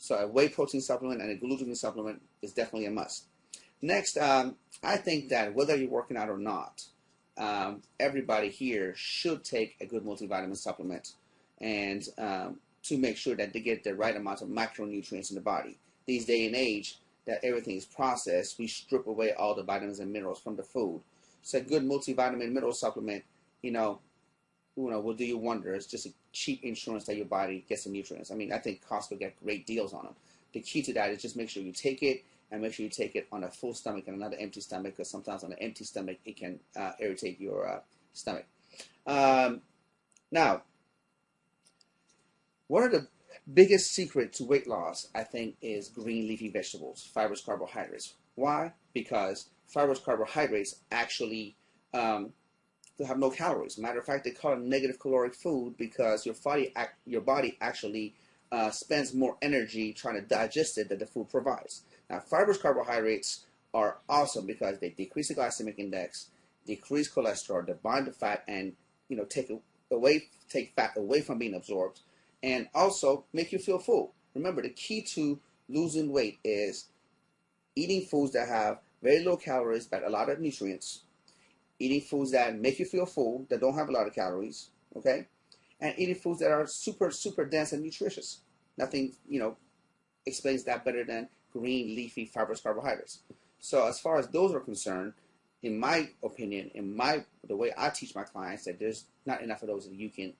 So a whey protein supplement and a glutamine supplement is definitely a must. Next, I think that whether you're working out or not, everybody here should take a good multivitamin supplement and to make sure that they get the right amount of macronutrients in the body. These day and age that everything is processed, we strip away all the vitamins and minerals from the food. So a good multivitamin mineral supplement, will do you wonders. Just a cheap insurance that your body gets the nutrients. I mean, I think Costco get great deals on them. The key to that is just make sure you take it, and make sure you take it on a full stomach and not an empty stomach, because sometimes on an empty stomach it can irritate your stomach. Now, one of the biggest secret to weight loss, I think, is green leafy vegetables, fibrous carbohydrates. Why? Because fibrous carbohydrates actually they have no calories. Matter of fact, they call it negative caloric food because your body actually spends more energy trying to digest it than the food provides. Now, fibrous carbohydrates are awesome because they decrease the glycemic index, decrease cholesterol, they bind to fat, and take fat away from being absorbed, and also make you feel full. Remember, the key to losing weight is eating foods that have very low calories but a lot of nutrients, eating foods that make you feel full, that don't have a lot of calories, okay? And eating foods that are super, super dense and nutritious. Nothing, explains that better than green, leafy, fibrous carbohydrates. So as far as those are concerned, in my opinion, the way I teach my clients, that there's not enough of those that you can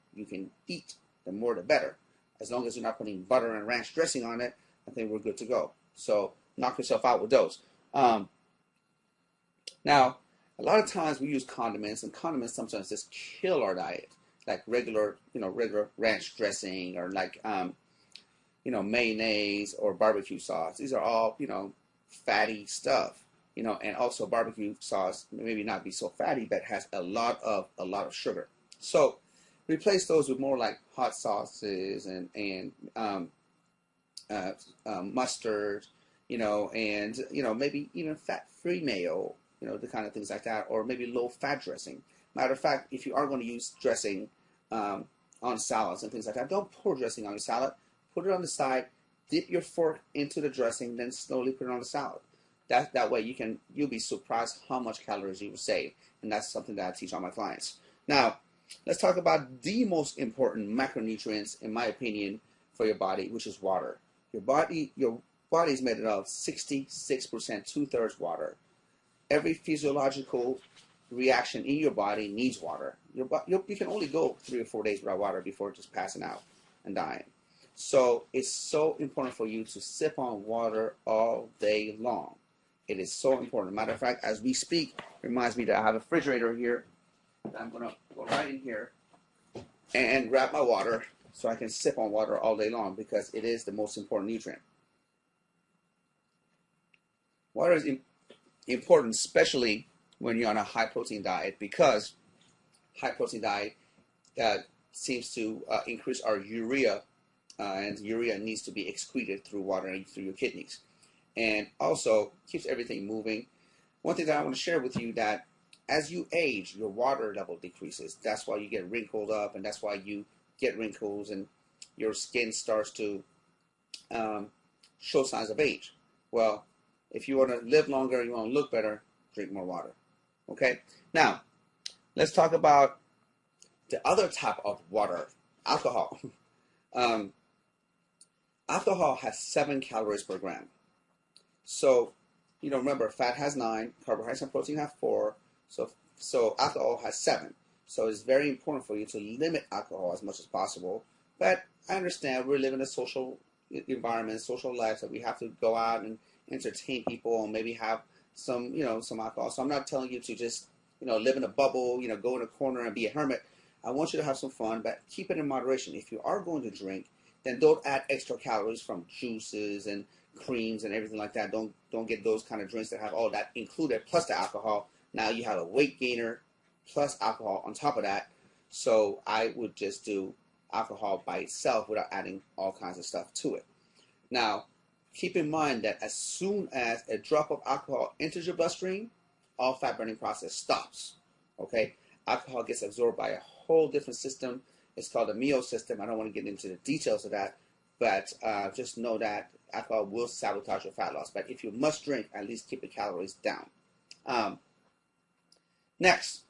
eat. The more the better. As long as you're not putting butter and ranch dressing on it, I think we're good to go. So knock yourself out with those. Now, a lot of times we use condiments, and condiments sometimes just kill our diet, like regular ranch dressing, or like mayonnaise or barbecue sauce. These are all fatty stuff, and also barbecue sauce maybe not be so fatty, but has a lot of sugar. So replace those with more like hot sauces and mustard, and maybe even fat-free mayo, the kind of things like that, or maybe low-fat dressing. Matter of fact, if you are going to use dressing on salads and things like that, don't pour dressing on your salad. Put it on the side, dip your fork into the dressing, then slowly put it on the salad. That way you'll be surprised how much calories you will save, and that's something that I teach all my clients. Now, let's talk about the most important macronutrients, in my opinion, for your body, which is water. Your body is made up of 66%, 2/3 water. Every physiological reaction in your body needs water. You can only go 3 or 4 days without water before just passing out and dying. So it's so important for you to sip on water all day long. It is so important. Matter of fact, as we speak, it reminds me that I have a refrigerator here. I'm going to go right in here and grab my water so I can sip on water all day long, because it is the most important nutrient. Water is important, especially when you're on a high-protein diet, because high-protein diet seems to increase our urea, and urea needs to be excreted through water and through your kidneys. And also keeps everything moving. One thing that I want to share with you, that as you age, your water level decreases. That's why you get wrinkled up, and that's why you get wrinkles, and your skin starts to show signs of age. Well, if you want to live longer, you want to look better, drink more water. Okay? Now, let's talk about the other type of water, alcohol. Alcohol has 7 calories per gram. So, remember, fat has 9, carbohydrates and protein have 4, so alcohol has 7. So it's very important for you to limit alcohol as much as possible. But I understand we're living in a social environment, social life, that we have to go out and entertain people and maybe have some alcohol. So I'm not telling you to just, live in a bubble, go in a corner and be a hermit. I want you to have some fun, but keep it in moderation. If you are going to drink, then don't add extra calories from juices and creams and everything like that. Don't get those kind of drinks that have all that included plus the alcohol. Now you have a weight gainer plus alcohol on top of that. So I would just do alcohol by itself without adding all kinds of stuff to it. Now, keep in mind that as soon as a drop of alcohol enters your bloodstream, all fat burning process stops. Okay? Alcohol gets absorbed by a whole different system. It's called the Mio system. I don't want to get into the details of that, but just know that alcohol will sabotage your fat loss. But if you must drink, at least keep the calories down. Next,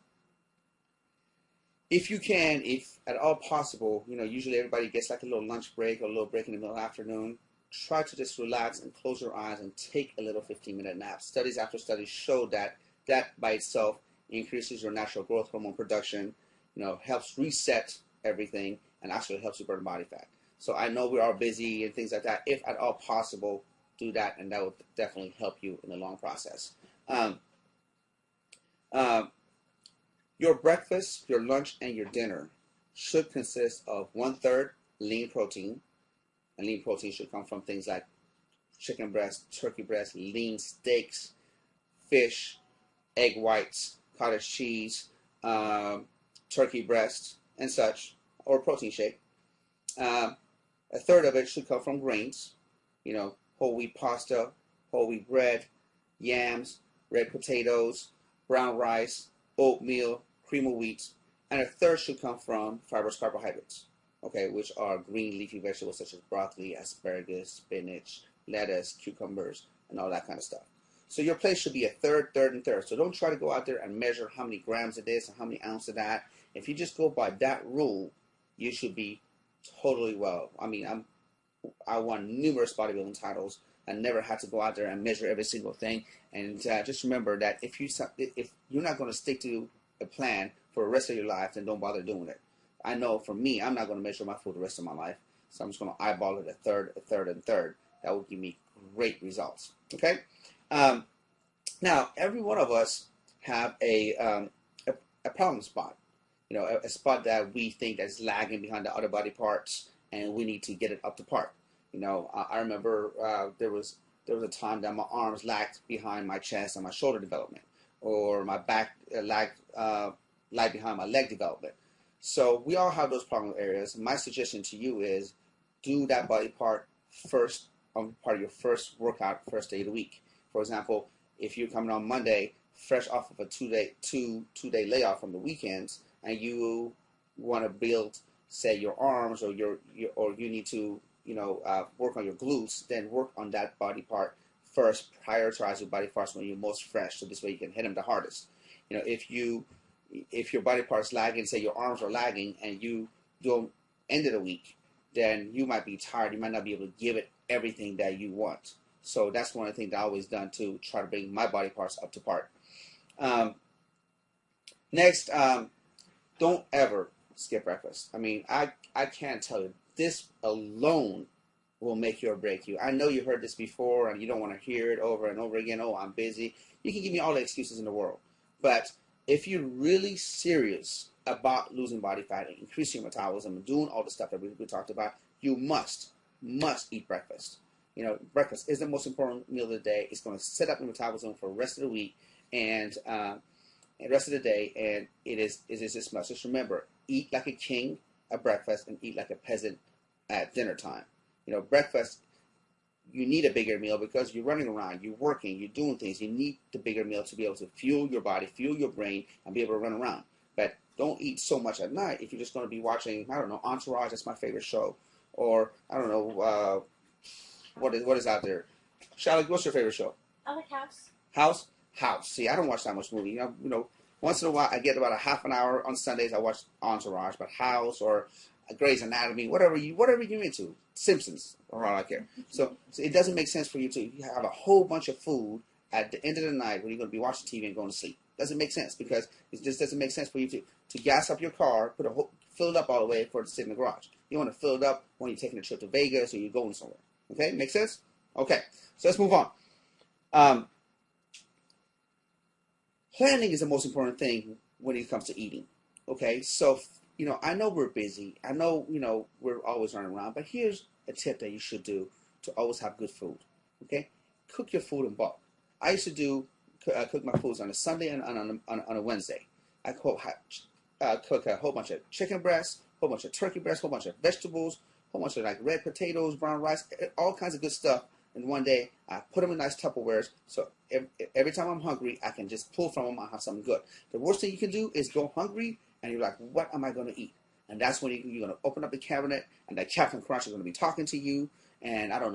if you can, if at all possible, usually everybody gets like a little lunch break or a little break in the middle of the afternoon. Try to just relax and close your eyes and take a little 15-minute nap. Studies after studies show that that by itself increases your natural growth hormone production, helps reset everything, and actually helps you burn body fat. So I know we are busy and things like that. If at all possible, do that, and that will definitely help you in the long process. Your breakfast, your lunch, and your dinner should consist of 1/3 lean protein, and lean protein should come from things like chicken breast, turkey breast, lean steaks, fish, egg whites, cottage cheese, turkey breast, and such, or protein shake. 1/3 of it should come from grains, whole wheat pasta, whole wheat bread, yams, red potatoes, brown rice, oatmeal, cream of wheat, and 1/3 should come from fibrous carbohydrates, okay, which are green leafy vegetables such as broccoli, asparagus, spinach, lettuce, cucumbers, and all that kind of stuff. So your plate should be 1/3, 1/3, and 1/3. So don't try to go out there and measure how many grams of this and how many ounces of that. If you just go by that rule, you should be totally well. I mean, I won numerous bodybuilding titles. I never had to go out there and measure every single thing. And just remember that if you're not going to stick to a plan for the rest of your life, then don't bother doing it. I know for me, I'm not going to measure my food the rest of my life. So I'm just going to eyeball it 1/3, 1/3, and 1/3. That will give me great results. Okay? Now, every one of us have a problem spot. A spot that we think that's lagging behind the other body parts, and we need to get it up to par. I remember there was a time that my arms lagged behind my chest and my shoulder development, or my back lagged behind my leg development. So we all have those problem areas. My suggestion to you is do that body part first on part of your first workout, first day of the week. For example, if you're coming on Monday, fresh off of a two-day layoff from the weekends, and you want to build, say, your arms, or you need to work on your glutes, then work on that body part first. Prioritize your body parts when you're most fresh, so this way you can hit them the hardest. If your body parts lagging, say your arms are lagging, and you don't end of the week, then you might be tired. You might not be able to give it everything that you want. So that's one of the things that I've always done to try to bring my body parts up to par. Next, don't ever skip breakfast. I mean, I can't tell you, this alone will make you or break you. I know you heard this before and you don't want to hear it over and over again. Oh, I'm busy. You can give me all the excuses in the world. But if you're really serious about losing body fat and increasing your metabolism and doing all the stuff that we talked about, you must eat breakfast. Breakfast is the most important meal of the day. It's going to set up your metabolism for the rest of the week and the rest of the day, and it is this much. Just remember, eat like a king at breakfast and eat like a peasant at dinner time. Breakfast, you need a bigger meal because you're running around, you're working, you're doing things. You need the bigger meal to be able to fuel your body, fuel your brain, and be able to run around. But don't eat so much at night if you're just going to be watching, I don't know, Entourage. That's my favorite show. Or, I don't know, what is out there? Charlotte, what's your favorite show? I like House. House. See, I don't watch that much movie. Once in a while I get about a half an hour on Sundays. I watch Entourage, but House or Grey's Anatomy, whatever you're into, Simpsons, or all I care. So it doesn't make sense for you to have a whole bunch of food at the end of the night when you're going to be watching TV and going to sleep. Doesn't make sense because it just doesn't make sense for you to gas up your car, fill it up all the way for it to sit in the garage. You want to fill it up when you're taking a trip to Vegas or you're going somewhere. Okay, make sense? Okay, so let's move on. Planning is the most important thing when it comes to eating. Okay, so I know we're busy. I know we're always running around, but here's a tip that you should do to always have good food. Okay, cook your food in bulk. I used to cook my foods on a Sunday and on a Wednesday. I cook a whole bunch of chicken breasts, a whole bunch of turkey breasts, a whole bunch of vegetables, a whole bunch of like red potatoes, brown rice, all kinds of good stuff. And one day, I put them in nice Tupperwares, so every time I'm hungry, I can just pull from them. I have something good. The worst thing you can do is go hungry, and you're like, what am I going to eat? And that's when you're going to open up the cabinet, and that Captain Crunch is going to be talking to you, and I don't know.